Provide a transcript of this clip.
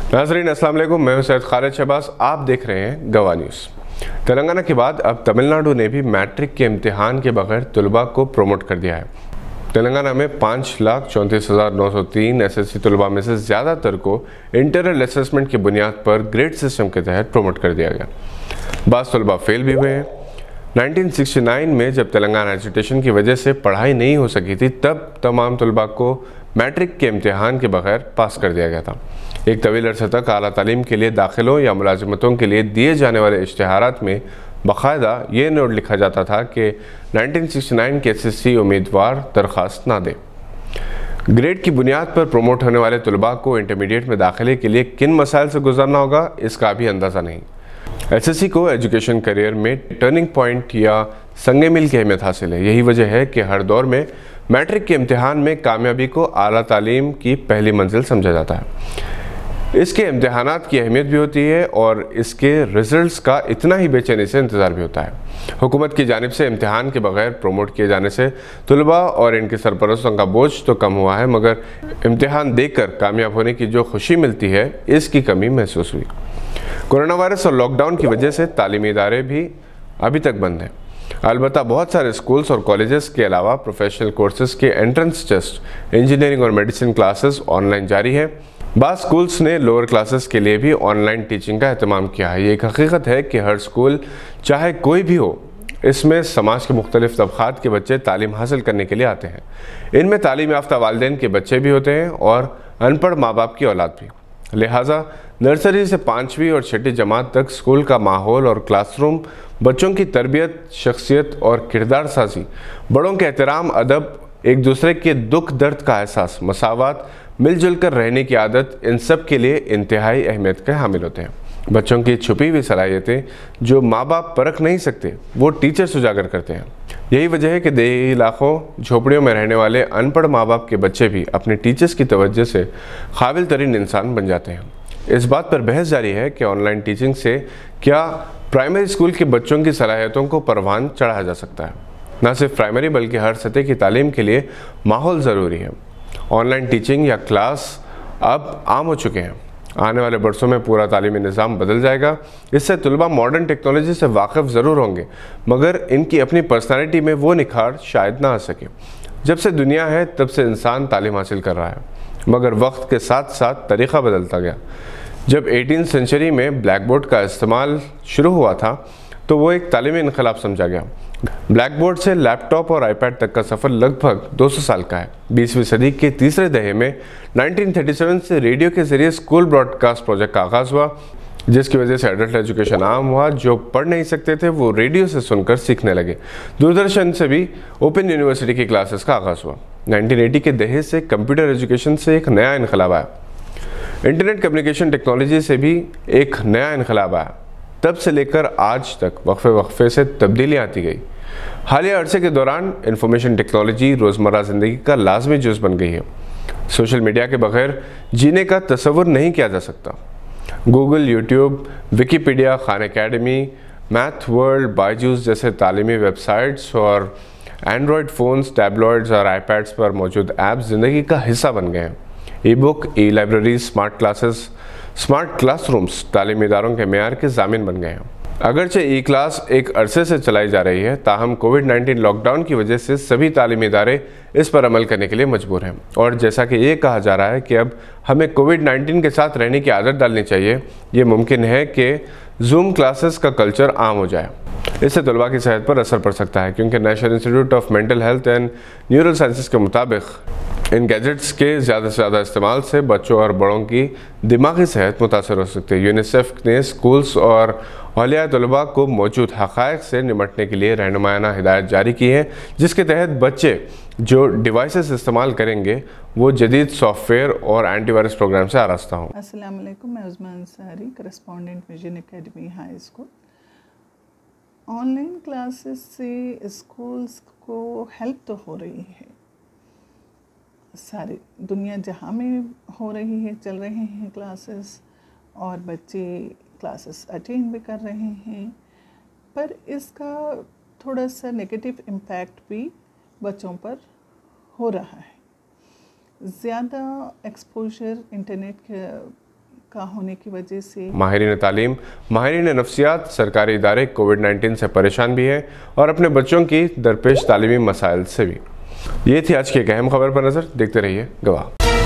नाज़रीन अस्सलाम वालेकुम, मैं हूं सैयद खालिद शहबाज। आप देख रहे हैं गवाह न्यूज़। तेलंगाना के बाद अब तमिलनाडु ने भी मैट्रिक के इम्तिहान के बगैर तलबा को प्रमोट कर दिया है। तेलंगाना में 5,34,903 एसएससी तलबा में से ज़्यादातर को इंटरनल असेसमेंट की बुनियाद पर ग्रेड सिस्टम के तहत प्रमोट कर दिया गया। बाज़ तलबा फेल भी हुए हैं। 1969 में जब तेलंगाना एजुटेशन की वजह से पढ़ाई नहीं हो सकी थी, तब तमाम तलबा को मैट्रिक के इम्तिहान के बगैर पास कर दिया गया था। एक तवील अरसे तक आला तालीम के लिए दाखिलों या मुलाजिमतों के लिए दिए जाने वाले इश्तिहारात में बाकायदा ये नोट लिखा जाता था कि 1969 के एसएससी उम्मीदवार दरख्वास्त ना दें। ग्रेड की बुनियाद पर प्रमोट होने वाले तलबा को इंटरमीडिएट में दाखिले के लिए किन मसाइल से गुजरना होगा, इसका भी अंदाज़ा नहीं। एसएससी को एजुकेशन करियर में टर्निंग पॉइंट या संगे मील की अहमियत हासिल है। यही वजह है कि हर दौर में मैट्रिक के इम्तिहान में कामयाबी को आला तालीम की पहली मंजिल समझा जाता है। इसके इम्तिहानात की अहमियत भी होती है और इसके रिजल्ट्स का इतना ही बेचैनी से इंतज़ार भी होता है। हुकूमत की जानिब से इम्तिहान के बगैर प्रमोट किए जाने से तलबा और इनके सरपरस्तों का बोझ तो कम हुआ है, मगर इम्तिहान देकर कामयाब होने की जो खुशी मिलती है, इसकी कमी महसूस हुई। कोरोना वायरस और लॉकडाउन की वजह से तालीमी इदारे भी अभी तक बंद हैं। अलबत्ता बहुत सारे स्कूल्स और कॉलेजेस के अलावा प्रोफेशनल कोर्सेज के एंट्रेंस टेस्ट, इंजीनियरिंग और मेडिसिन क्लासेस ऑनलाइन जारी है। बाज़ स्कूल्स ने लोअर क्लासेस के लिए भी ऑनलाइन टीचिंग का एहतमाम किया है। ये एक हकीकत है कि हर स्कूल, चाहे कोई भी हो, इसमें समाज के मुख्तलिफ तबक़ात के बच्चे तालीम हासिल करने के लिए आते हैं। इनमें तालीम याफ्ता वालिदैन के बच्चे भी होते हैं और अनपढ़ माँ बाप की औलाद भी। लिहाजा नर्सरी से 5वीं और 6ठी जमात तक स्कूल का माहौल और क्लासरूम बच्चों की तरबियत, शख्सियत और किरदार साजी, बड़ों के एहतराम, अदब, एक दूसरे के दुख दर्द का एहसास, मसावत, मिलजुल कर रहने की आदत, इन सब के लिए इंतहाई अहमियत के हामिल होते हैं। बच्चों की छुपी हुई सलाहियतें जो माँ बाप परख नहीं सकते, वो टीचर्स उजागर करते हैं। यही वजह है कि देही इलाकों, झोपड़ियों में रहने वाले अनपढ़ माँ बाप के बच्चे भी अपने टीचर्स की तवज्जो से काबिल तरीन इंसान बन जाते हैं। इस बात पर बहस जारी है कि ऑनलाइन टीचिंग से क्या प्राइमरी स्कूल के बच्चों की सलाहियतों को परवान चढ़ाया जा सकता है। न सिर्फ प्राइमरी बल्कि हर सतह की तालीम के लिए माहौल ज़रूरी है। ऑनलाइन टीचिंग या क्लास अब आम हो चुके हैं। आने वाले बरसों में पूरा तालीमी निज़ाम बदल जाएगा। इससे तलबा मॉडर्न टेक्नोलॉजी से वाकिफ़ ज़रूर होंगे, मगर इनकी अपनी पर्सनालिटी में वो निखार शायद ना आ सके। जब से दुनिया है तब से इंसान तालीम हासिल कर रहा है, मगर वक्त के साथ साथ तरीक़ा बदलता गया। जब 18वीं सेंचुरी में ब्लैक बोर्ड का इस्तेमाल शुरू हुआ था तो वो एक तालीमी इनकलाब समझा गया। ब्लैक बोर्ड से लैपटॉप और आईपैड तक का सफ़र लगभग 200 साल का है। 20वीं सदी के तीसरे दहे में 1937 से रेडियो के ज़रिए स्कूल ब्रॉडकास्ट प्रोजेक्ट का आगाज़ हुआ, जिसकी वजह से एडल्ट एजुकेशन आम हुआ। जो पढ़ नहीं सकते थे वो रेडियो से सुनकर सीखने लगे। दूरदर्शन से भी ओपन यूनिवर्सिटी की क्लासेस का आगाज़ हुआ। 1980 के दहे से कंप्यूटर एजुकेशन से एक नया इनकलाब आया। इंटरनेट कम्युनिकेशन टेक्नोलॉजी से भी एक नया इनकलाब आया। तब से लेकर आज तक वक्फे से तब्दीली आती गई। हालिया अरसे के दौरान इंफॉर्मेशन टेक्नोलॉजी रोज़मर्रा ज़िंदगी का लाजमी जुज़ बन गई है। सोशल मीडिया के बगैर जीने का तसव्वुर नहीं किया जा सकता। Google, YouTube, Wikipedia, Khan academy, math world, Byju's जैसे तालीमी वेबसाइट्स और एंड्रॉयड फ़ोन्स, टैबलेट्स और आईपैड्स पर मौजूद ऐप्स ज़िंदगी का हिस्सा बन गए हैं। ई बुक, ई library, smart classes, smart classrooms तालीमी इदारों के मेयार के ज़ामिन बन गए हैं। अगरचे ई क्लास एक अरसे से चलाई जा रही है, ताहम कोविड-19 लॉकडाउन की वजह से सभी तालीमी इदारे इस पर अमल करने के लिए मजबूर हैं। और जैसा कि ये कहा जा रहा है कि अब हमें कोविड-19 के साथ रहने की आदत डालनी चाहिए, ये मुमकिन है कि जूम क्लासेस का कल्चर आम हो जाए। इससे तलबा की सेहत पर असर पड़ सकता है, क्योंकि national institute of mental health and neural sciences के मुताबिक इन गैजेट्स के ज़्यादा से ज़्यादा इस्तेमाल से बच्चों और बड़ों की दिमागी सेहत मुतासर हो सकती है। यूनिसेफ ने स्कूल्स और औलिया तलबा को मौजूद हक़ाइक़ से निमटने के लिए रहनुमायाना हिदायत जारी की है, जिसके तहत बच्चे जो डिवाइसेस इस्तेमाल करेंगे वो जदीद सॉफ्टवेयर और एंटीवायरस प्रोग्राम से आरास्ता हों। अस्सलाम वालेकुम, मैं Usman Ansari, correspondent vision academy high school. Online classes से स्कूल्स को हेल्प तो हो रही है, सारी दुनिया जहाँ में हो रही है, चल रहे हैं क्लासेस और बच्चे क्लासेस अटेंड भी कर रहे हैं, पर इसका थोड़ा सा नेगेटिव इम्पैक्ट भी बच्चों पर हो रहा है। ज़्यादा एक्सपोजर इंटरनेट का होने की वजह से माहिरीन तालीम, माहिरीन नफ्सियात सरकारी इदारे कोविड-19 से परेशान भी हैं और अपने बच्चों की दरपेश तालीमी मसाइल से भी। ये थी आज की एक अहम खबर पर नज़र। देखते रहिए गवाह।